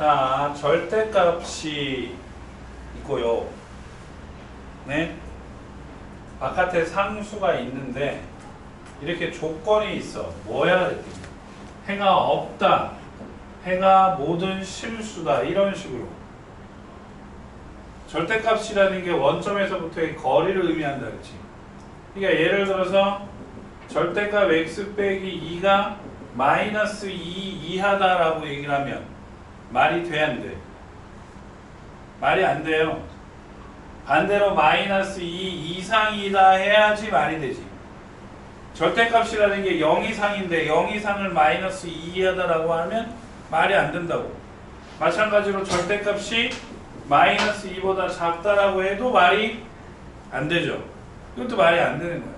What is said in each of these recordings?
자, 절대값이 있고요. 네? 바깥에 상수가 있는데 이렇게 조건이 있어. 뭐야? 그랬더니 해가 없다. 해가 모든 실수다. 이런 식으로. 절대값이라는 게 원점에서부터의 거리를 의미한다. 그렇지? 그러니까 예를 들어서 절대값 x 빼기 2가 마이너스 2 이하다라고 얘기를 하면 말이 돼, 안 돼? 말이 안 돼요. 반대로 마이너스 2 이상이다 해야지 말이 되지. 절대값이라는 게 0 이상인데 0 이상을 마이너스 2 이하다라고 하면 말이 안 된다고. 마찬가지로 절대값이 마이너스 2보다 작다라고 해도 말이 안 되죠. 이것도 말이 안 되는 거예요.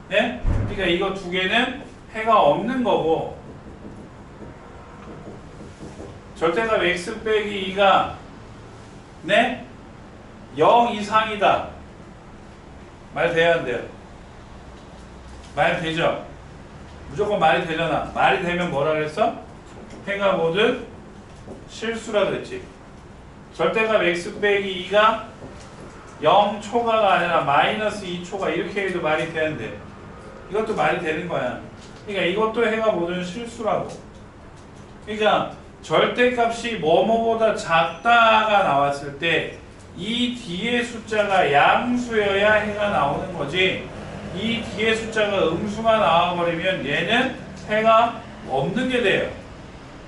네? 그러니까 이거 두 개는 해가 없는 거고, 절대값 x 빼기 2가 네? 0 이상이다. 말 돼야 안 돼요? 말 되죠? 무조건 말이 되잖아. 말이 되면 뭐라 그랬어? 해가 모든 실수라 그랬지. 절대값 x 빼기 2가 0초가가 아니라 마이너스 2초가 이렇게 해도 말이 되는데 이것도 말이 되는 거야. 그러니까 이것도 해가 모든 실수라고. 그러니까 절대값이 뭐뭐보다 작다가 나왔을 때 이 뒤에 숫자가 양수여야 해가 나오는 거지. 이 뒤에 숫자가 음수가 나와버리면 얘는 해가 없는 게 돼요.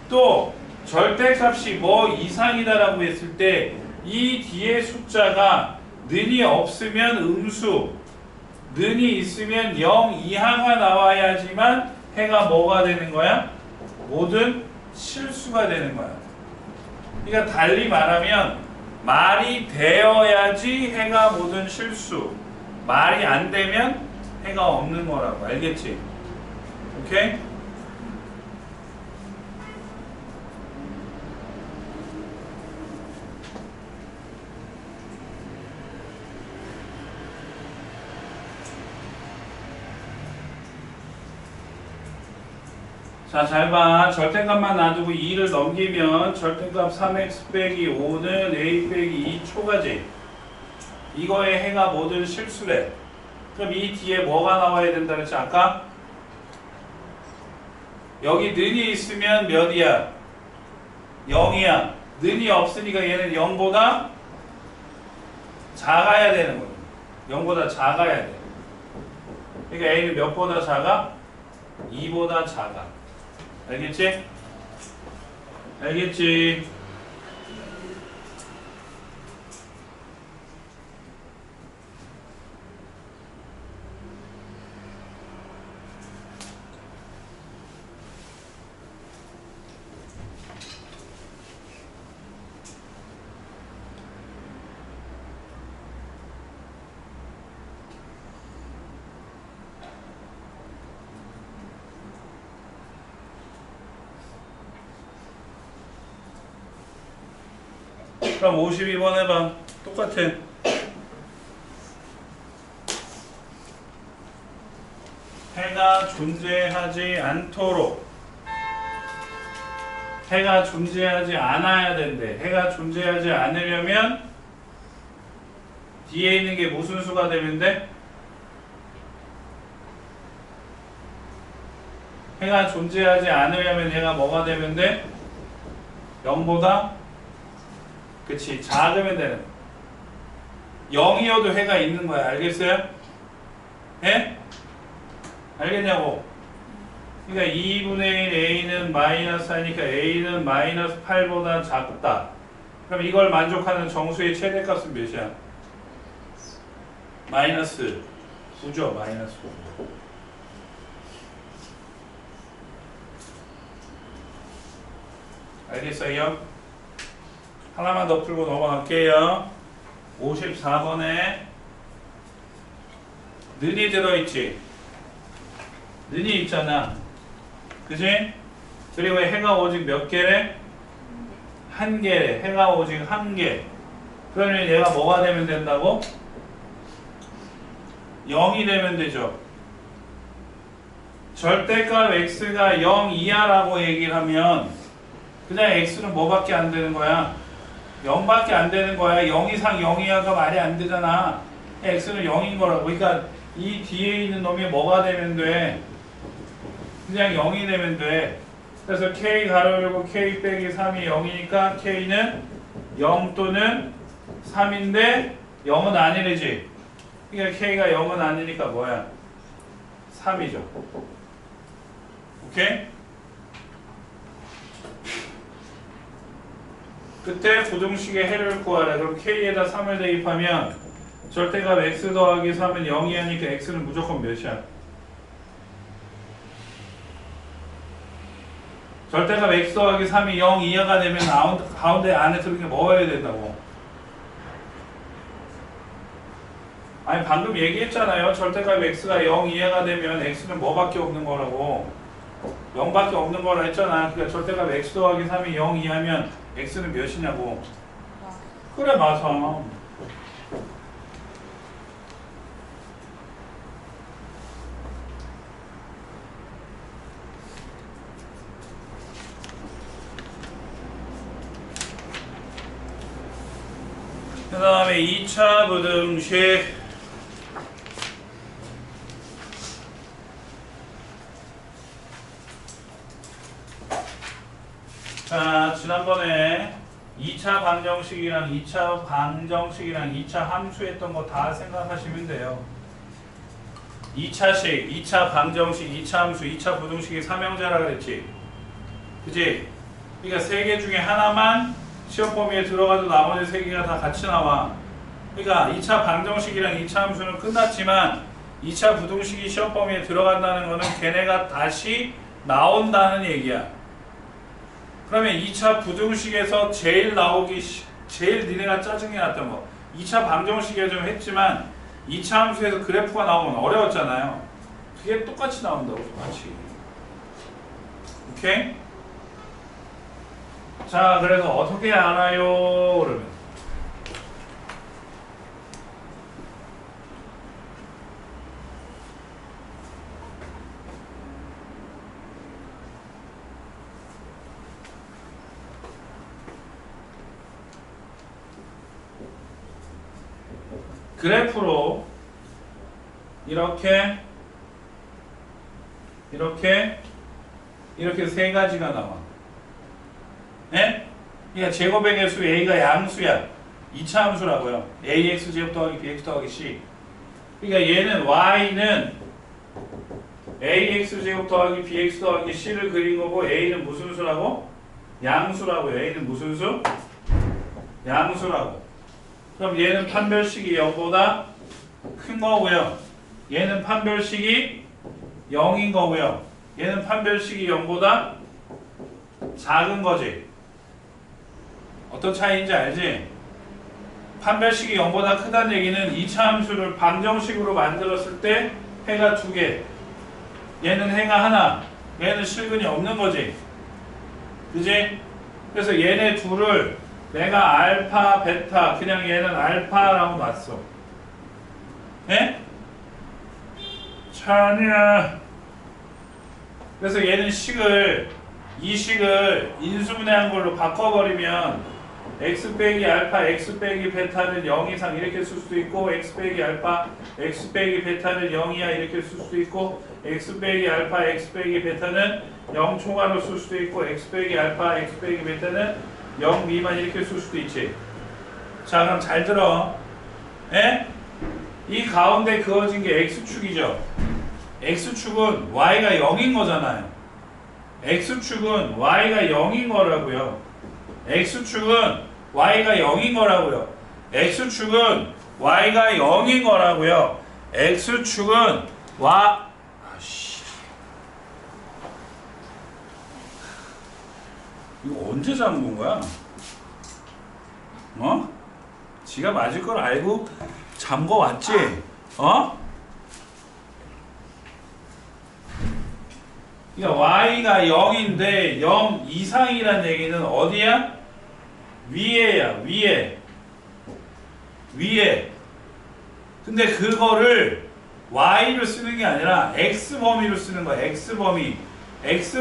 또 절대값이 뭐 이상이다라고 했을 때 이 뒤에 숫자가 는이 없으면 음수, 는이 있으면 0 이하가 나와야지만 해가 뭐가 되는 거야? 모든 실수가 되는 거야. 그러니까 달리 말하면 말이 되어야지 해가 모든 실수, 말이 안 되면 해가 없는 거라고. 알겠지? 오케이? 자, 잘 봐. 절대값만 놔두고 2를 넘기면 절대값 3x 빼기 5는 a 빼기 2초가지. 이거의 해가 모든 실수래. 그럼 이 뒤에 뭐가 나와야 된다 그랬지 아까? 여기 는이 있으면 몇이야? 0이야. 는이 없으니까 얘는 0보다 작아야 되는 거야. 0보다 작아야 돼. 그러니까 a는 몇보다 작아? 2보다 작아. 알겠지? 알겠지? 그럼 52번 해봐. 똑같아. 해가 존재하지 않도록. 해가 존재하지 않아야 된대. 해가 존재하지 않으려면 뒤에 있는 게 무슨 수가 되면 돼? 해가 존재하지 않으려면 얘가 뭐가 되면 돼? 0보다 그치, 작으면 되는. 0이어도 해가 있는 거야. 알겠어요? 예? 알겠냐고? 그러니까 2분의 1 a는 마이너스 하니까 a는 마이너스 8보다 작다. 그럼 이걸 만족하는 정수의 최대값은 몇이야? 마이너스 9죠. 마이너스 9. 알겠어요? 하나만 더 풀고 넘어갈게요. 54번에 는이 들어있지? 는이 있잖아. 그지? 그리고 해가 오직 몇 개래? 한 개래. 해가 오직 한 개. 그러면 얘가 뭐가 되면 된다고? 0이 되면 되죠. 절대값 x가 0 이하라고 얘기를 하면 그냥 x는 뭐밖에 안 되는 거야? 0밖에 안 되는 거야. 0 이상 0 이하가 말이 안 되잖아. x는 0인 거라고. 그러니까 이 뒤에 있는 놈이 뭐가 되면 돼? 그냥 0이 되면 돼. 그래서 k 가로 열고 k 빼기 3이 0이니까 k는 0 또는 3인데 0은 아니래지. 그러니까 k가 0은 아니니까 뭐야? 3이죠. 오케이? 그때 부등식의 해를 구하래. 그럼 k에다 3을 대입하면 절대값 x 더하기 3은 0이 하니까 x는 무조건 몇이야? 절대값 x 더하기 3이 0 이하가 되면 가운데 안에 들은 게 뭐여야 된다고? 아니 방금 얘기했잖아요. 절대값 x가 0 이하가 되면 x는 뭐밖에 없는 거라고. 0밖에 없는 거라 했잖아. 그러니까 절대값 x 더하기 3이 0 이하면 x는 몇이냐고. 그래 맞아. 그 다음에 2차 부등식. 자, 지난번에 2차 방정식이랑 2차 방정식이랑 2차 함수 했던 거 다 생각하시면 돼요. 2차식, 2차 방정식, 2차 함수, 2차 부등식이 삼형제라 그랬지. 그치? 그러니까 세 개 중에 하나만 시험 범위에 들어가도 나머지 세 개가 다 같이 나와. 그러니까 2차 방정식이랑 2차 함수는 끝났지만 2차 부등식이 시험 범위에 들어간다는 거는 걔네가 다시 나온다는 얘기야. 그러면 2차 부등식에서 제일 니네가 짜증이 났던 거 2차 방정식에 좀 했지만 2차 함수에서 그래프가 나오면 어려웠잖아요. 그게 똑같이 나온다고. 똑같이. 오케이? 자, 그래서 어떻게 알아요? 그러면 그래프로 이렇게 세 가지가 나와. 예? 그러니까 제곱의 개수 a가 양수야. 2차 함수라고요. ax 제곱 더하기 bx 더하기 c. 그러니까 얘는 y는 ax 제곱 더하기 bx 더하기 c를 그린 거고 a는 무슨 수라고? 양수라고요. a는 무슨 수? 양수라고. 그럼 얘는 판별식이 0보다 큰 거고요. 얘는 판별식이 0인 거고요. 얘는 판별식이 0보다 작은 거지. 어떤 차이인지 알지? 판별식이 0보다 크다는 얘기는 2차 함수를 방정식으로 만들었을 때 해가 2개. 얘는 해가 하나. 얘는 실근이 없는 거지. 그지? 그래서 얘네 둘을 내가 알파, 베타, 그냥 얘는 알파라고 놨어. 예? 찬이야. 그래서 얘는 이 식을 인수분해한 걸로 바꿔버리면 x 빼기 알파, x 빼기 베타는 0 이상 이렇게 쓸 수도 있고 x 빼기 알파, x 빼기 베타는 0 이하 이렇게 쓸 수도 있고 x 빼기 알파, x 빼기 베타는 0 초과로 쓸 수도 있고 x 빼기 알파, x 빼기 베타는 0 미만 이렇게 쓸 수도 있지. 자, 그럼 잘 들어. 예? 이 가운데 그어진 게 x축이죠. x축은 y가 0인 거잖아요. x축은 y가 0인 거라고요. x축은 y가 0인 거라고요. x축은 y가 0인 거라고요. x축은 이거 언제 잠근 거야? 어? 지가 맞을 걸 알고 잠궈 왔지? 어? 그러니까 y가 0인데 0 이상이란 얘기는 어디야? 위에야. 위에. 근데 그거를 y로 쓰는 게 아니라 x 범위로 쓰는 거야. x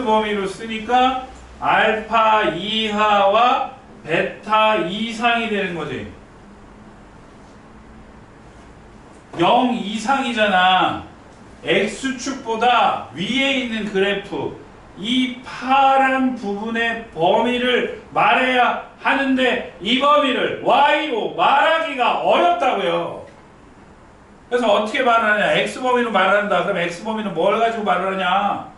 범위로 쓰니까 알파 이하와 베타 이상이 되는 거지. 0 이상이잖아. X축보다 위에 있는 그래프, 이 파란 부분의 범위를 말해야 하는데 이 범위를 Y로 말하기가 어렵다고요. 그래서 어떻게 말하냐? X범위로 말한다. 그럼 X범위는 뭘 가지고 말을 하냐?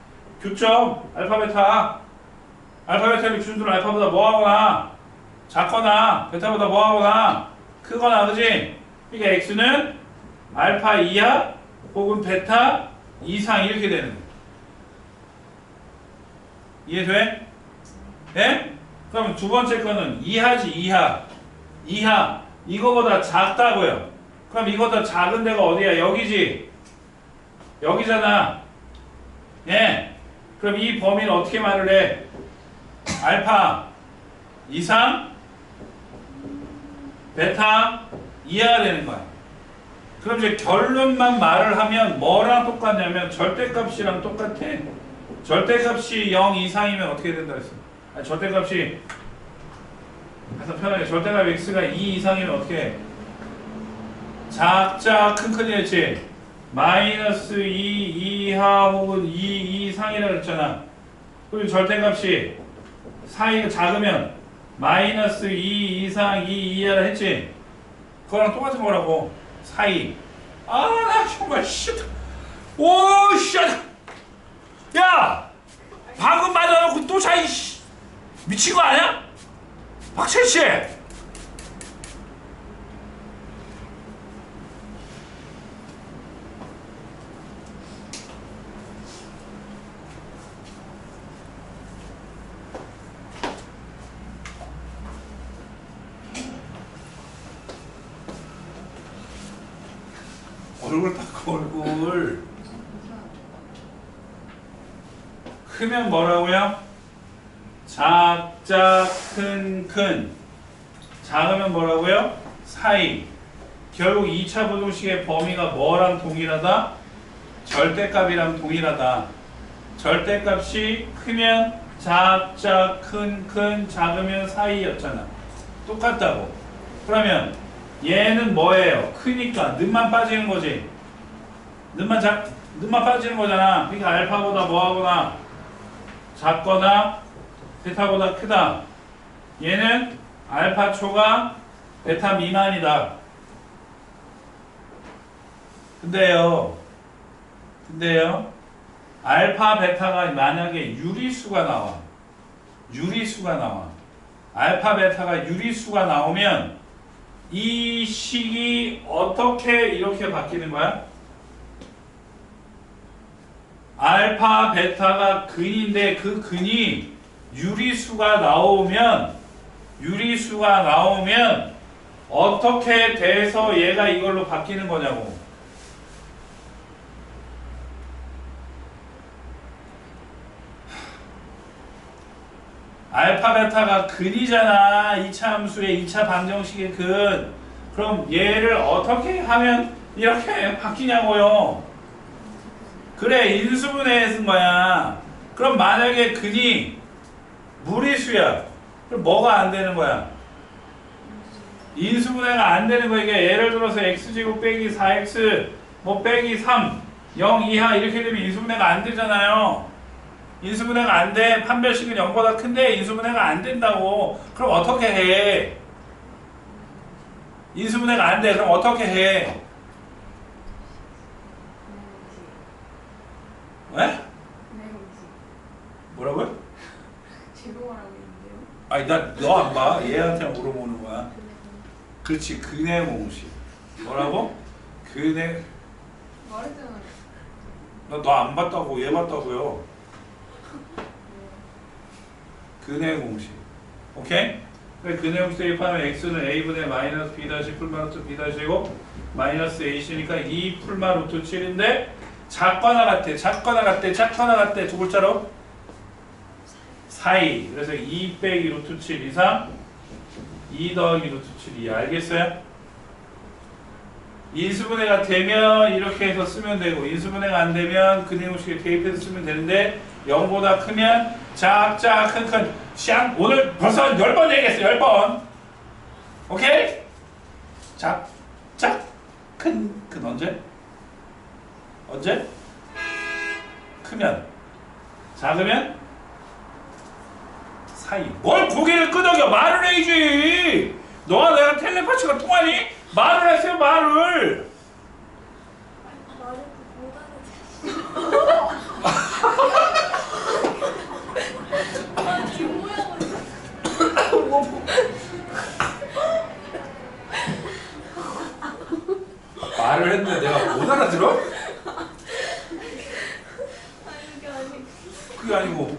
교점, 알파, 베타. 알파, 베타를 기준으로 알파보다 뭐하거나 작거나 베타보다 뭐하거나 크거나, 그지? 그러니까 X는 알파 이하 혹은 베타 이상 이렇게 되는 거야. 이해돼? 예? 그럼 두 번째 거는 이하지. 이하 이거보다 작다고요. 그럼 이거보다 작은 데가 어디야? 여기지. 여기잖아. 예? 그럼 이 범위는 어떻게 말을 해? 알파 이상 베타 이하가 되는 거야. 그럼 이제 결론만 말을 하면 뭐랑 똑같냐면 절대값이랑 똑같아. 절대값이 0 이상이면 어떻게 된다 했어? 아니, 절대값이 해서 편하게 절대값 x가 2 이상이면 어떻게 해? 작자 큰큰이 했지? 마이너스 2 이하 혹은 2 이상이라 그랬잖아. 그리고 절대값이 사이가 작으면 마이너스 2 이상 2 이하라 했지? 그거랑 똑같은 거라고. 사이. 아, 나 정말 씨. 오, 씨. 야! 방금 맞아놓고 또 사이 씨. 미친 거 아니야? 박철 씨. 얼굴 닦고 얼굴. 크면 뭐라고요? 작자 큰. 작으면 뭐라고요? 사이. 결국 2차 부등식의 범위가 뭐랑 동일하다? 절대값이랑 동일하다. 절대값이 크면 작자 큰 작으면 사이였잖아. 똑같다고. 그러면 얘는 뭐예요? 크니까 는만 빠지는 거지. 는만 빠지는 거잖아. 그러니까 알파보다 뭐하거나 작거나 베타보다 크다. 얘는 알파 초가 베타 미만이다. 근데요 알파 베타가 만약에 유리수가 나와. 알파 베타가 유리수가 나오면 이 식이 어떻게 이렇게 바뀌는 거야? 알파 베타가 근인데 그 근이 유리수가 나오면 어떻게 돼서 얘가 이걸로 바뀌는 거냐고. 알파 베타가 근이잖아. 2차 함수의 2차 방정식의 근. 그럼 얘를 어떻게 하면 이렇게 바뀌냐고요. 그래, 인수분해에 쓴 거야. 그럼 만약에 근이 무리수야. 그럼 뭐가 안 되는 거야? 인수분해가 안 되는 거야. 이게 예를 들어서 x제곱 빼기 4x 뭐 빼기 3 0 이하 이렇게 되면 인수분해가 안 되잖아요. 인수분해가 안 돼. 판별식은 0보다 큰데 인수분해가 안 된다고. 그럼 어떻게 해? 인수분해가 안 돼. 그럼 어떻게 해? 왜? 뭐라고요? 제공하라고 했는데요. 아니 나 너 안 봐. 얘한테 물어보는 거야. 그렇지. 근해 공식. 뭐라고? 근해. 말했잖아요. 너 안 봤다고. 얘 봤다고요. 근해 공식. 오케이? 근해 공식 대입하면 x는 a분의 마이너스 b 다시 풀마 루트 b 다시고 마이너스 ac니까 2 풀마 루트 7인데 작거나 같대 두 글자로 사이. 그래서 2 빼기 루트 7 이상 2 더하기 루트 7 2. 알겠어요? 인수분해가 되면 이렇게 해서 쓰면 되고 인수분해가 안 되면 그 내용식에 대입해서 쓰면 되는데 0보다 크면 작작 큰큰 샹 오늘 벌써 한 10번 얘기했어 10번 오케이? 작작 큰 언제? 언제? 크면 작으면 사이 뭘 고개를 끄덕여 말을 해야지 너와 내가 텔레파시가 통하니? 말을 하세요 말을 말을 못 알아듣겠어. 뒷모양을 말을 했는데 내가 못 알아들어? 아니 그게 아니고 그게 아니고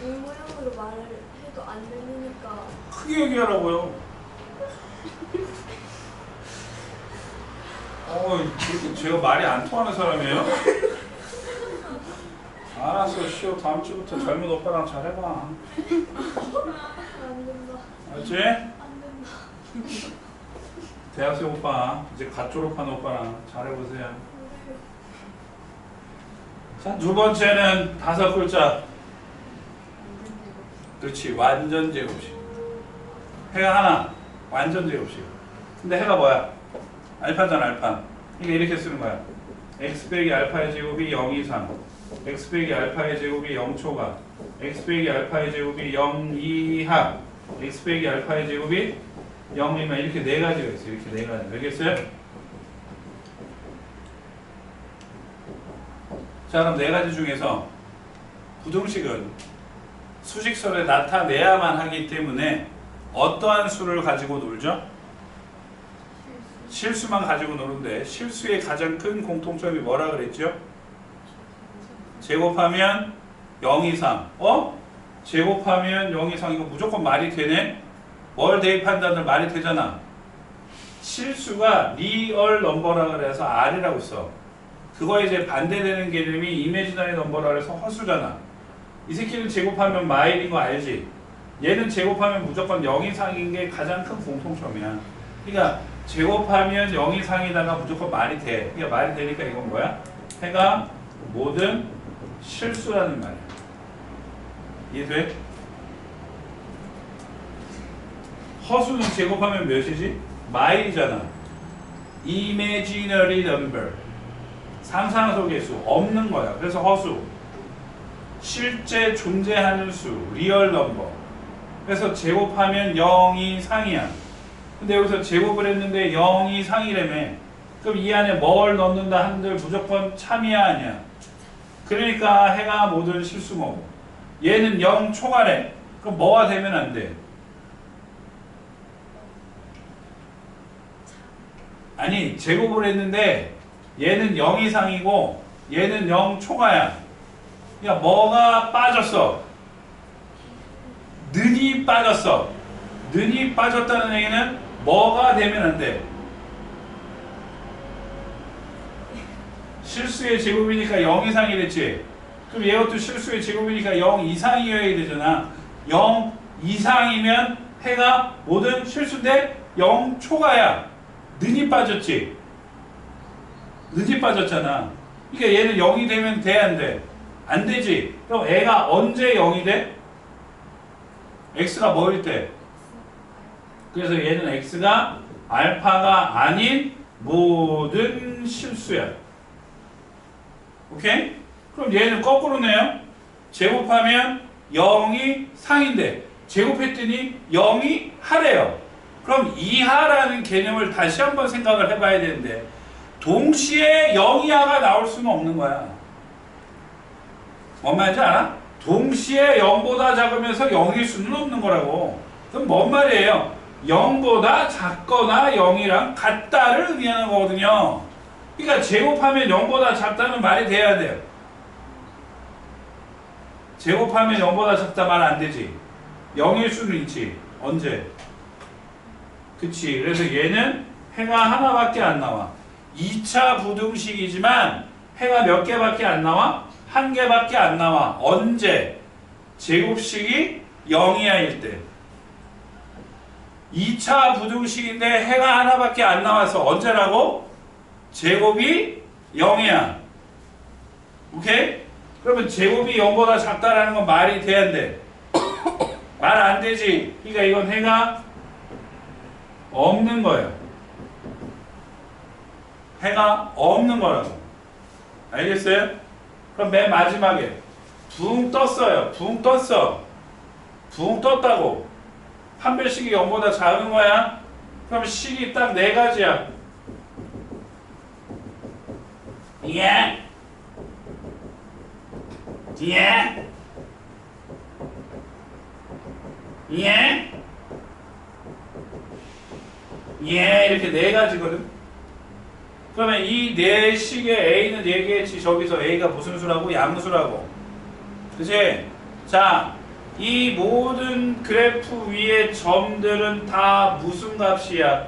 이 모양으로 말을 해도 안 들리니까 크게 얘기하라고요 제가 말이 안 통하는 사람이에요? 알았어 쉬어 다음 주부터 젊은 오빠랑 잘해봐 안 된다. 알지? 안 된다. 대학생 오빠 이제 갓 졸업한 오빠랑 잘해보세요 자, 두 번째는 5글자 그렇지 완전 제곱식 해가 하나 완전 제곱식 근데 해가 뭐야? 알파잖아 알파 이게 이렇게 쓰는 거야 x 빼기 알파의 제곱이 0 이상 x 빼기 알파의 제곱이 0초가 x 빼기 알파의 제곱이 0 이하 x 빼기 알파의 제곱이 0 미만 이렇게 네 가지가 있어요 이렇게 네 가지 알겠어요? 자 그럼 네 가지 중에서 부등식은 수직선에 나타내야만 하기 때문에 어떠한 수를 가지고 놀죠? 실수만 가지고 노는데 실수의 가장 큰 공통점이 뭐라 그랬죠? 제곱하면 0 이상 제곱하면 0 이상 이거 무조건 말이 되네? 뭘 대입한다는 말이 되잖아 실수가 리얼 넘버라 그래서 R이라고 써 그거에 이제 반대되는 개념이 이미지너리 넘버라 그래서 허수잖아 이 새끼는 제곱하면 마일인 거 알지? 얘는 제곱하면 무조건 0 이상인 게 가장 큰 공통점이야 그러니까 제곱하면 0 이상이다가 무조건 말이 돼 그러니까 말이 되니까 이건 뭐야? 해가 모든 실수라는 말이야 이해돼? 허수는 제곱하면 몇이지? 마일이잖아 imaginary number 상상 속의 수 없는 거야 그래서 허수 실제 존재하는 수 리얼 넘버 그래서 제곱하면 0 이상이야 근데 여기서 제곱을 했는데 0 이상이라며 그럼 이 안에 뭘 넣는다 한들 무조건 참이야 아니야 그러니까 해가 모든 실수모고 얘는 0 초과래 그럼 뭐가 되면 안 돼? 아니 제곱을 했는데 얘는 0 이상이고 얘는 0 초과야 그러니까 뭐가 빠졌어? 는이 빠졌어 는이 빠졌다는 얘기는 뭐가 되면 안 돼? 실수의 제곱이니까 0 이상이 됐지 그럼 얘것도 실수의 제곱이니까 0 이상이어야 되잖아 0 이상이면 해가 모든 실수인데 0 초과야 는이 빠졌지 는이 빠졌잖아 그러니까 얘는 0이 되면 돼 안 돼? 안 되지 그럼 애가 언제 0이 돼? x가 뭐일 때? 그래서 얘는 x가 알파가 아닌 모든 실수야 오케이? 그럼 얘는 거꾸로네요 제곱하면 0이 상인데 제곱했더니 0이 하래요 그럼 이하라는 개념을 다시 한번 생각을 해봐야 되는데 동시에 0 이하가 나올 수는 없는 거야 뭔 말인지 알아? 동시에 0보다 작으면서 0일 수는 없는 거라고 그럼 뭔 말이에요? 0보다 작거나 0이랑 같다를 의미하는 거거든요 그러니까 제곱하면 0보다 작다는 말이 돼야 돼요 제곱하면 0보다 작다 말 안 되지 0일 수는 있지 언제? 그치 그래서 얘는 해가 하나밖에 안 나와 2차 부등식이지만 해가 몇 개밖에 안 나와? 한 개밖에 안 나와 언제? 제곱식이 0 이하일 때 2차 부등식인데 해가 하나밖에 안 나와서 언제라고? 제곱이 0이야. 오케이? 그러면 제곱이 0보다 작다라는 건 말이 돼야 안 돼? 말 안 되지. 그러니까 이건 해가 없는 거예요. 해가 없는 거라고. 알겠어요? 그럼 맨 마지막에 붕 떴어요. 붕 떴어. 붕 떴다고. 판별식이 0보다 작은 거야. 그럼 식이 딱 네 가지야. 예? 예? 예? 예? 이렇게 네 가지거든. 그러면 이 네 식의 A는 얘기했지. 저기서 A가 무슨 수라고? 양수라고. 그치? 자, 이 모든 그래프 위의 점들은 다 무슨 값이야?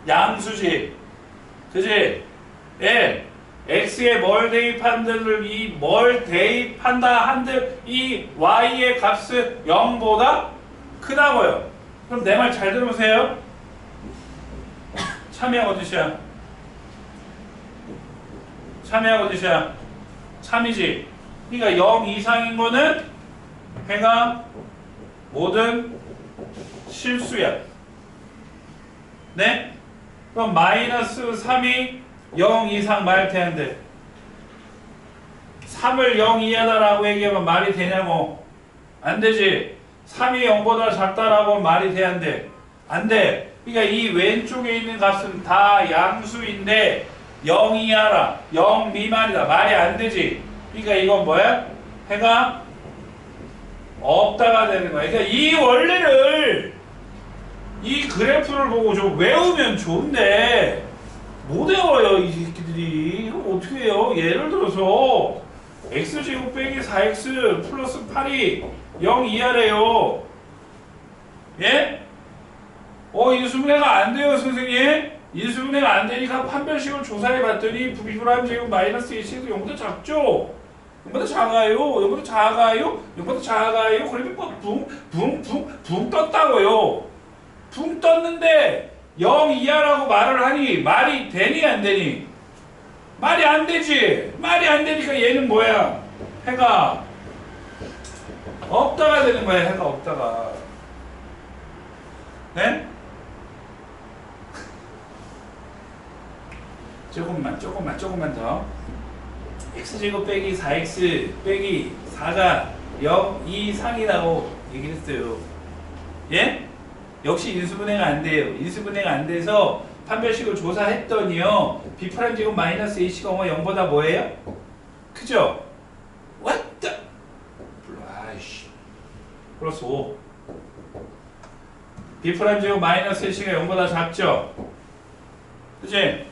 양수지. 그치? 예. x에 뭘 대입한들 이 뭘 대입한다 한들 이 y의 값은 0보다 크다고요. 그럼 내 말 잘 들으세요. 참이하고 뜻이야. 참이하고 뜻이야. 참이지. 그러니까 0 이상인 거는 해가 뭐든 실수야. 네? 그럼 마이너스 3이 0 이상 말 되는데 3을 0 이하다라고 얘기하면 말이 되냐고. 안 되지. 3이 0보다 작다라고 하면 말이 돼야 안 돼. 안 돼. 그러니까 이 왼쪽에 있는 값은 다 양수인데 0 이하라. 0 미만이다. 말이 안 되지. 그러니까 이건 뭐야? 해가 없다가 되는 거야. 그러니까 이 원리를 이 그래프를 보고 좀 외우면 좋은데 못 외워요 이 새끼들이. 이거 어떻게 해요? 예를 들어서 x제곱 빼기 4x 플러스 8이 0 이하래요. 예? 인수분해가 안 돼요 선생님. 인수분해가 안 되니까 판별식을 조사해 봤더니 부비브라임 제곱 마이너스 1도 0보다 작죠? 0보다 작아요. 0보다 작아요. 0보다 작아요. 그러면 뭐 붕 떴다고요. 붕 떴는데 0 이하라고 말을 하니 말이 되니 안 되니? 말이 안 되지. 말이 안 되니까 얘는 뭐야? 해가 없다가 되는 거야. 해가 없다가. 네? 조금만 더. x제곱 빼기 4x 빼기 4가 0 이상이라고 얘기를 했어요. 예? 역시 인수분해가 안 돼요. 인수분해가 안 돼서 판별식을 조사했더니요. B'제곱 제곱 마이너스 A씨가 0보다 뭐예요? 크죠? What the? 아이씨. 플러스 5. B'제곱 제곱 마이너스 A씨가 0보다 작죠? 그치?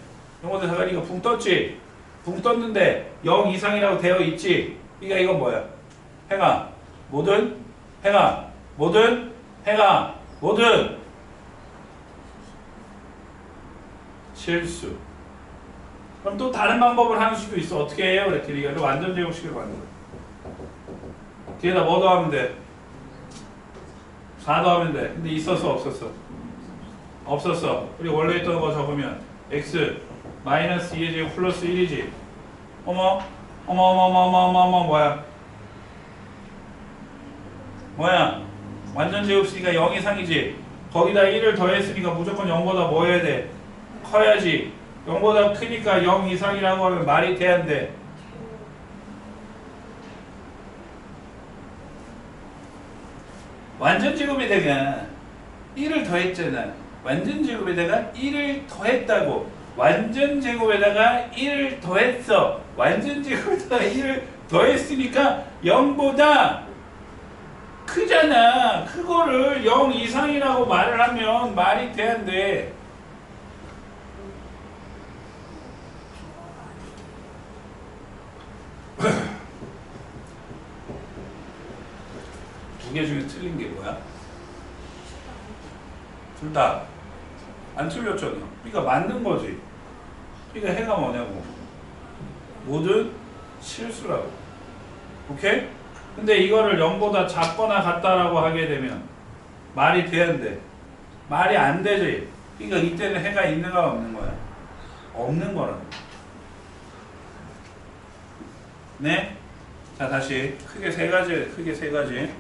0보다 작으니까 붕 떴지? 붕 떴는데 0 이상이라고 되어 있지? 그러니까 이건 뭐야? 해가 뭐든 실수. 그럼 또 다른 방법을 하는 수도 있어. 어떻게 해요? 그랬더니 이거 완전 제곱식을 만들어. 뒤에다 뭐 더하면 돼? 4 더하면 돼. 근데 있었어 없었어? 없었어. 그리고 원래 있던 거 적으면 x 마이너스 2의 제곱 플러스 1이지. 어머 뭐야? 완전 제곱식이니까 0 이상이지. 거기다 1을 더했으니까 무조건 0보다 뭐 해야 돼? 커야지. 0보다 크니까 0 이상이라고 하면 말이 돼 안 돼? 완전 제곱에다가 1을 더했잖아. 완전 제곱에다가 1을 더했다고. 완전 제곱에다가 1을 더했어. 완전 제곱에다가 1을 더했으니까 0보다 크잖아. 그거를 0 이상이라고 말을 하면 말이 돼 안 돼? 두 개 중에 틀린 게 뭐야? 둘 다 안 틀렸잖아. 그러니까 맞는 거지. 그러니까 해가 뭐냐고. 모든 실수라고. 오케이? 근데 이거를 0보다 작거나 같다라고 하게 되면 말이 돼야 돼. 말이 안 되지. 그러니까 이때는 해가 있는 거야 없는 거야? 없는 거라고. 네? 자 다시 크게 세 가지.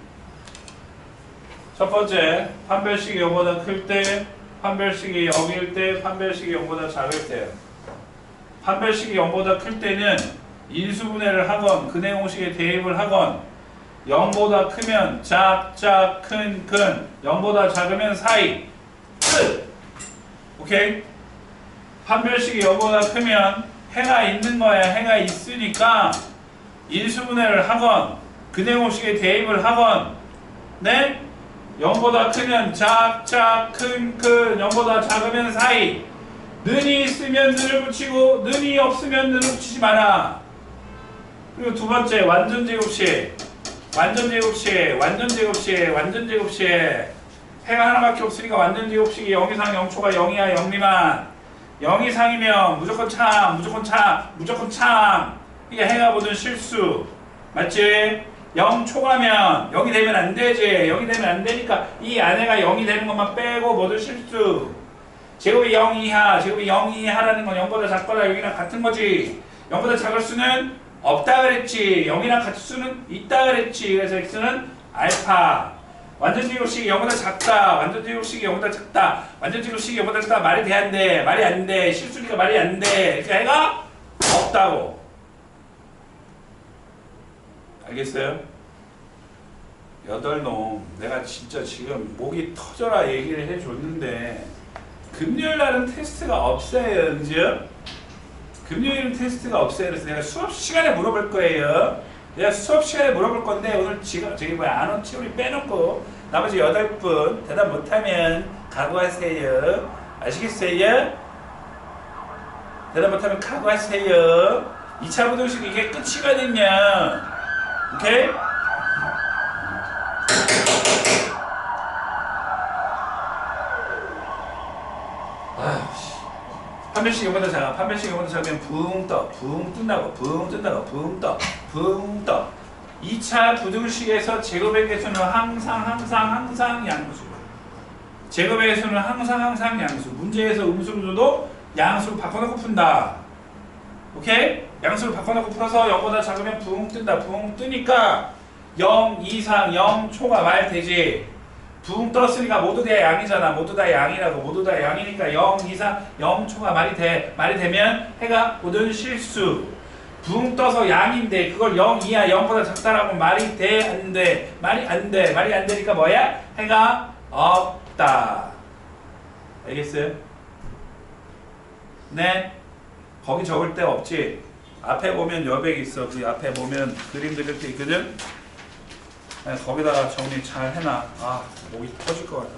첫 번째, 판별식이 0보다 클 때, 판별식이 0일 때, 판별식이 0보다 작을 때요. 판별식이 0보다 클 때는 인수분해를 하건 근해공식에 대입을 하건 0보다 크면 작, 큰, 0보다 작으면 사이. 끝! 오케이? 판별식이 0보다 크면 해가 있는 거야. 해가 있으니까 인수분해를 하건 근해공식에 대입을 하건 네? 0보다 크면 작, 큰, 0보다 작으면 사이. 는이 있으면 는을 붙이고 는이 없으면 는을 붙이지 마라. 그리고 두 번째 완전 제곱식. 해가 하나밖에 없으니까 완전 제곱식이 0 이상 0초가 0이야 0 미만. 0 이상이면 무조건 참. 이게 해가 보던 실수. 맞지? 0 초가면 0이 되면 안 되지. 0이 되면 안 되니까 이 안에가 0이 되는 것만 빼고 모두 실수. 제곱이 0 이하라는 건 0보다 작거나 0이랑 같은 거지. 0보다 작을 수는 없다 그랬지. 0이랑 같은 수는 있다 그랬지. 그래서 x는 알파. 완전 제곱식이 0보다 작다. 완전 제곱식이 0보다 작다. 말이 돼 안 돼? 말이 안 돼. 실수니까 말이 안 돼. 그러니까 해가 없다고. 알겠어요? 8놈 내가 진짜 지금 목이 터져라 얘기를 해줬는데 금요일 날은 테스트가 없어요. 그죠? 금요일은 테스트가 없어요. 그래서 내가 수업 시간에 물어볼 거예요. 건데 오늘 지금 저기 안온 치우리 빼놓고 나머지 8분 대답 못하면 각오하세요. 아시겠어요? 대답 못하면 각오하세요. 2차 부등식 이게 끝이거든요. 오케이? 판별식이 0보다 작아. 판별식이 0보다 작으면 붕 떠. 2차 부등식에서 제곱의 개수는 항상 양수. 제곱의 개수는 항상 양수. 문제에서 음수로 줘도 양수로 바꿔놓고 푼다. 오케이? 양수를 바꿔놓고 풀어서 0보다 작으면 붕 뜨니까 0 이상 0초가 말 되지. 붕 떴으니까 모두 다 양이잖아. 모두 다 양이니까 0 이상 0초가 말이 돼. 말이 되면 해가 오든 실수. 붕 떠서 양인데 그걸 0 이하 0보다 작다라고 말이 돼? 안 돼? 말이 안 되니까 뭐야? 해가 없다. 알겠어요? 네? 거기 적을 데 없지? 앞에 보면 여백 있어. 그 앞에 보면 그림 그릴 때 있거든? 거기다가 정리 잘 해놔. 아, 목이 터질 것 같아.